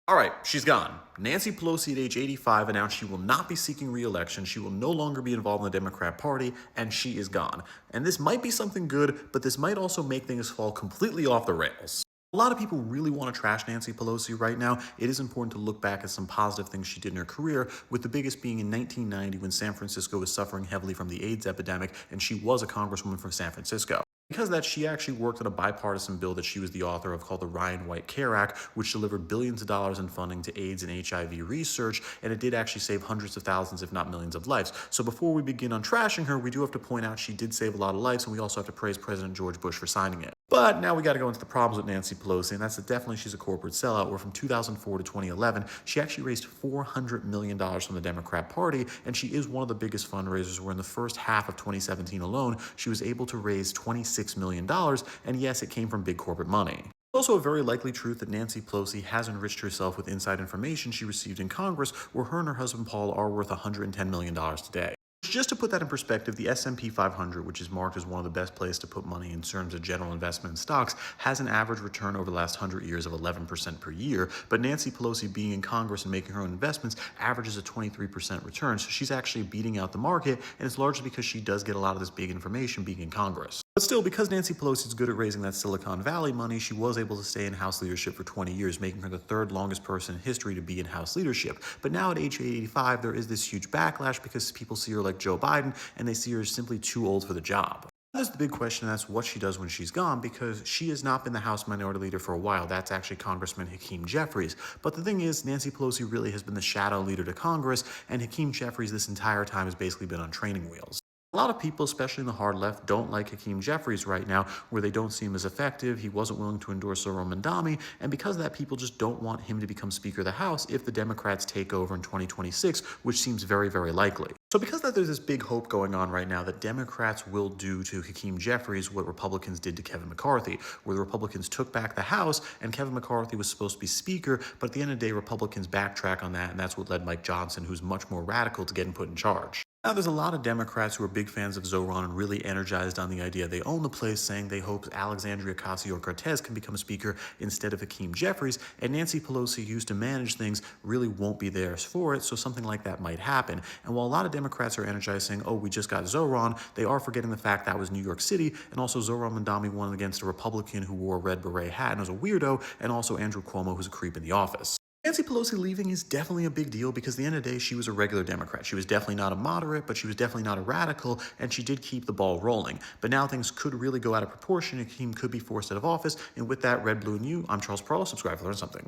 All right, she's gone. Nancy Pelosi at age 85 announced she will not be seeking re-election. She will no longer be involved in the Democrat Party, and she is gone. And this might be something good, but this might also make things fall completely off the rails. A lot of people really want to trash Nancy Pelosi right now. It is important to look back at some positive things she did in her career, with the biggest being in 1990 when San Francisco was suffering heavily from the AIDS epidemic, and she was a congresswoman from San Francisco. Because of that, she actually worked on a bipartisan bill that she was the author of called the Ryan White Care Act, which delivered billions of dollars in funding to AIDS and HIV research, and it did actually save hundreds of thousands, if not millions of lives. So before we begin on trashing her, we do have to point out she did save a lot of lives, and we also have to praise President George Bush for signing it. But now we got to go into the problems with Nancy Pelosi, and that's that definitely she's a corporate sellout, where from 2004 to 2011, she actually raised $400 million from the Democrat Party, and she is one of the biggest fundraisers, where in the first half of 2017 alone, she was able to raise $26 million, and yes, it came from big corporate money. Also, a very likely truth that Nancy Pelosi has enriched herself with inside information she received in Congress, where her and her husband Paul are worth $110 million today. Just to put that in perspective, the S&P 500, which is marked as one of the best places to put money in terms of general investment in stocks, has an average return over the last 100 years of 11% per year, but Nancy Pelosi being in Congress and making her own investments averages a 23% return, so she's actually beating out the market, and it's largely because she does get a lot of this big information being in Congress. But still, because Nancy Pelosi is good at raising that Silicon Valley money, she was able to stay in House leadership for 20 years, making her the third longest person in history to be in House leadership. But now at age 85, there is this huge backlash because people see her like Joe Biden, and they see her as simply too old for the job. There's the big question, and that's what she does when she's gone, because she has not been the House Minority Leader for a while. That's actually Congressman Hakeem Jeffries. But the thing is, Nancy Pelosi really has been the shadow leader to Congress, and Hakeem Jeffries this entire time has basically been on training wheels. A lot of people, especially in the hard left, don't like Hakeem Jeffries right now, where they don't see him as effective. He wasn't willing to endorse Zohran Mamdani, and because of that, people just don't want him to become Speaker of the House if the Democrats take over in 2026, which seems very, very likely. So because of that, there's this big hope going on right now that Democrats will do to Hakeem Jeffries what Republicans did to Kevin McCarthy, where the Republicans took back the House and Kevin McCarthy was supposed to be Speaker, but at the end of the day, Republicans backtrack on that, and that's what led Mike Johnson, who's much more radical, to getting put in charge. Now, there's a lot of Democrats who are big fans of Zohran and really energized on the idea they own the place, saying they hope Alexandria Ocasio-Cortez can become Speaker instead of Hakeem Jeffries, and Nancy Pelosi, who used to manage things, really won't be there for it, so something like that might happen. And while a lot of Democrats are energized saying, oh, we just got Zohran, they are forgetting the fact that was New York City, and also Zohran Mamdani won against a Republican who wore a red beret hat and was a weirdo, and also Andrew Cuomo, who's a creep in the office. Nancy Pelosi leaving is definitely a big deal because at the end of the day, she was a regular Democrat. She was definitely not a moderate, but she was definitely not a radical, and she did keep the ball rolling. But now things could really go out of proportion. Hakeem could be forced out of office. And with that, Red, Blue, and You, I'm Charles Pearl. Subscribe to learn something.